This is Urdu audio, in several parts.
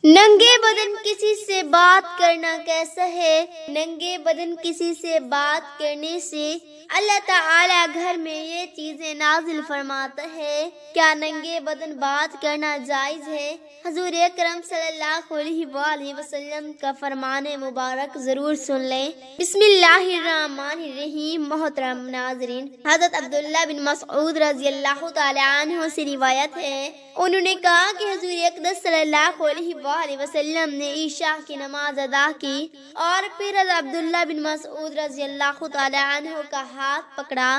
ننگے بدن کسی سے بات کرنا کیسا ہے؟ ننگے بدن کسی سے بات کرنے سے اللہ تعالی گھر میں یہ چیزیں نازل فرماتا ہے۔ کیا ننگے بدن بات کرنا جائز ہے؟ حضور اکرم صلی اللہ علیہ وآلہ وسلم کا فرمان مبارک ضرور سن لیں۔ بسم اللہ الرحمن الرحیم۔ محترم ناظرین، حضرت عبداللہ بن مسعود رضی اللہ تعالی عنہ سے روایت ہے، انہوں نے کہا کہ حضور اقدس صلی اللہ علیہ وآلہ وسلم نے عشاء کی نماز ادا کی اور پھر حضرت عبداللہ بن مسعود رضی اللہ تعالی عنہ کا ہاتھ پکڑا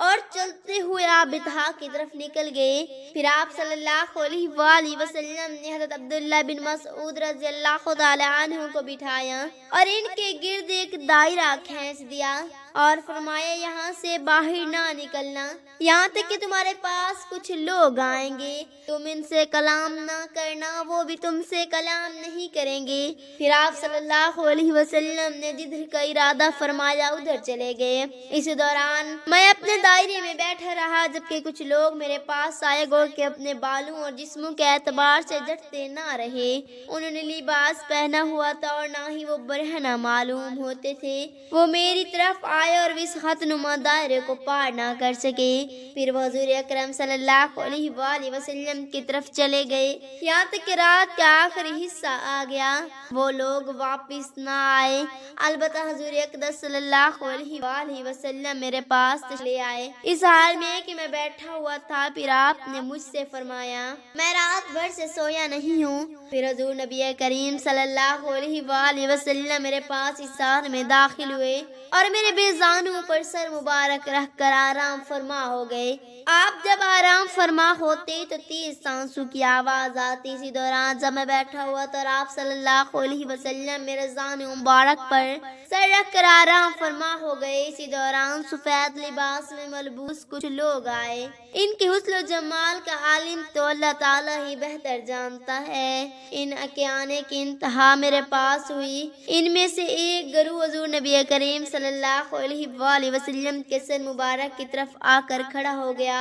اور چلتے ہوئے آپ بطحا کی طرف نکل گئے۔ پھر آپ صلی اللہ علیہ وآلہ وسلم نے حضرت عبداللہ بن مسعود رضی اللہ تعالی عنہ کو بٹھایا اور ان کے گرد ایک دائرہ کھینچ دیا اور فرمایا، یہاں سے باہر نہ نکلنا یہاں تک کہ تمہارے پاس کچھ لوگ آئیں گے، تم ان سے کلام نہ کرنا، وہ بھی تم سے کلام نہیں کریں گے۔ پھر آپ صلی اللہ علیہ وسلم نے جدھر کا ارادہ فرمایا ادھر چلے گئے۔ اس دوران میں اپنے دائرے میں بیٹھا رہا جبکہ کچھ لوگ میرے پاس آئے، گو کہ اپنے بالوں اور جسموں کے اعتبار سے جٹتے نہ رہے۔ انہوں نے لباس پہنا ہوا تھا اور نہ ہی وہ برہنہ معلوم ہوتے تھے۔ وہ میری طرف آئے اور اس خط نما دائرے کو پار نہ کر سکے۔ پھر وہ حضور اکرم صلی اللہ علیہ وآلہ وسلم کی طرف چلے گئے، یہاں تک کہ رات کا آخری حصہ آ گیا۔ وہ لوگ واپس نہ آئے، البتہ حضور اقدس صلی اللہ علیہ وآلہ وسلم میرے پاس لے آئے، اس حال میں کہ میں بیٹھا ہوا تھا۔ پھر آپ نے مجھ سے فرمایا، میں رات بھر سے سویا نہیں ہوں۔ پھر حضور نبی کریم صلی اللہ علیہ وآلہ وسلم میرے پاس اس حال میں داخل ہوئے اور میرے بے زانوں پر سر مبارک رکھ کر آرام فرما ہو گئے۔ آپ جب آرام فرما ہوتے تو تیز سانسوں کی آواز آتی۔ اسی دوران جب میں بیٹھا ہوا تو آپ صلی اللہ علیہ وسلم میرے زانوں مبارک پر سر رکھ کر آرام فرما ہو گئے۔ اسی دوران سفید لباس میں ملبوس کچھ لوگ آئے۔ ان کے حسن و جمال کا عالم تو اللہ تعالیٰ ہی بہتر جانتا ہے۔ ان کے آنے کی انتہا میرے پاس ہوئی۔ ان میں سے ایک گروہ حضور نبی کریم صلی اللہ علیہ وآلہ وسلم کے سر مبارک کی طرف آ کر کھڑا ہو گیا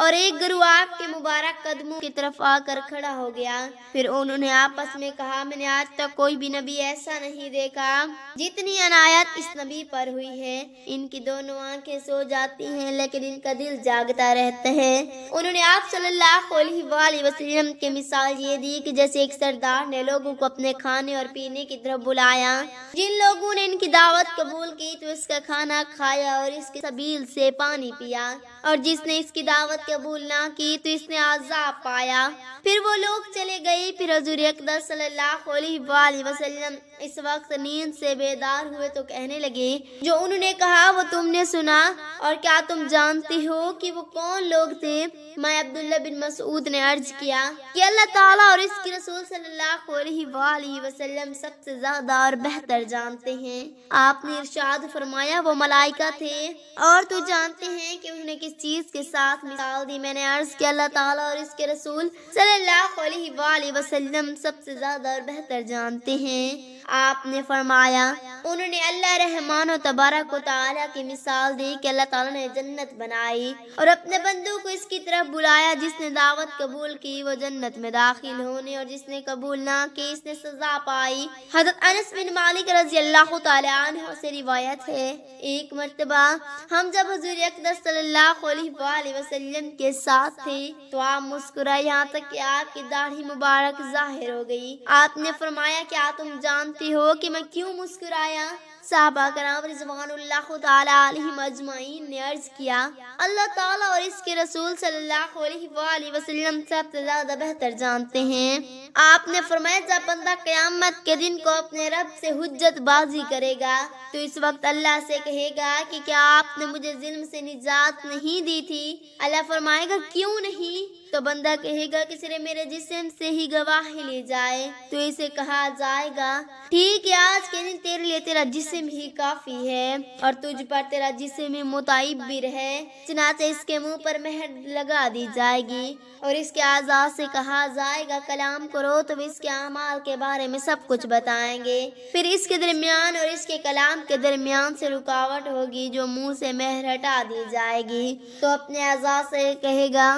اور ایک گروہ آپ کے مبارک قدموں کی طرف آ کر کھڑا ہو گیا۔ پھر انہوں نے آپس میں کہا، میں نے آج تک کوئی بھی نبی ایسا نہیں دیکھا جتنی عنایت اس نبی پر ہوئی ہے۔ ان کی دونوں آنکھیں سو جاتی ہیں لیکن ان کا دل جاگتا رہتا ہے۔ انہوں نے آپ صلی اللہ علیہ وآلہ وسلم کی مثال یہ دی کہ جیسے ایک سردار نے لوگوں کو اپنے کھانے اور پینے کی طرف بلایا، جن لوگوں نے ان کی دعوت قبول کی تو اس کا کھانا کھایا اور اس کے سبیل سے پانی پیا، اور جس نے اس کی دعوت قبول نہ کی تو اس نے عذاب پایا۔ پھر وہ لوگ چلے گئے۔ پھر حضور اقدس صلی اللہ علیہ وآلہ وسلم اس وقت نیند سے بیدار ہوئے تو کہنے لگے، جو انہوں نے کہا وہ تم نے سنا، اور کیا تم جانتے ہو کہ وہ کون لوگ تھے؟ میں عبداللہ بن مسعود نے عرض کیا کہ اللہ تعالیٰ اور اس کے رسول صلی اللہ علیہ وآلہ وسلم سب سے زیادہ اور بہتر جانتے ہیں۔ آپ نے ارشاد فرمایا، وہ ملائکہ تھے، اور تو جانتے ہیں کہ انہوں نے کس چیز کے ساتھ مثال دی؟ میں نے عرض کیا، اللہ تعالیٰ اور اس کے رسول صلی اللہ علیہ وآلہ وسلم سب سے زیادہ اور بہتر جانتے ہیں۔ آپ نے فرمایا، انہوں نے اللہ رحمان و تبارک و تعالیٰ کی مثال دی کہ اللہ تعالیٰ نے جنت بنائی اور اپنے بندوں کو اس کی طرف بلایا، جس نے دعوت قبول کی وہ جنت میں داخل ہونے، اور جس نے قبول نہ کی اس نے سزا پائی۔ حضرت انس بن مالک رضی اللہ تعالی عنہ سے روایت ہے، ایک مرتبہ ہم جب حضور اقدس صلی اللہ علیہ وآلہ وسلم کے ساتھ تھے تو آپ مسکرائے، یہاں تک کہ آپ کی داڑھی مبارک ظاہر ہو گئی۔ آپ نے فرمایا، کیا تم جانتے ہو کہ میں کیوں مسکرایا؟ صحابہ کرام رضوان اللہ تعالی علیہم اجمعین نے عرض کیا، اللہ تعالیٰ اور اس کے رسول صلی اللہ علیہ وآلہ وسلم سب سے زیادہ بہتر جانتے ہیں۔ آپ نے فرمایا، جب بندہ قیامت کے دن کو اپنے رب سے حجت بازی کرے گا تو اس وقت اللہ سے کہے گا کہ کیا آپ نے مجھے ظلم سے نجات نہیں دی تھی؟ اللہ فرمائے گا، کیوں نہیں؟ تو بندہ کہے گا کہ صرف میرے جسم سے ہی گواہی لی جائے۔ تو اسے کہا جائے گا، ٹھیک ہے، آج کے دن تیرے لیے تیرا جسم ہی کافی ہے اور تجھ پر تیرا جسم متعبر ہے، چنانچہ اس کے منہ پر مہر لگا دی جائے گی اور اس کے اعضاء سے کہا جائے گا کلام کرو، تو اس کے اعمال کے بارے میں سب کچھ بتائیں گے۔ پھر اس کے درمیان اور اس کے کلام کے درمیان سے رکاوٹ ہوگی جو منہ سے مہر ہٹا دی جائے گی، تو اپنے اعضاء سے کہے گا،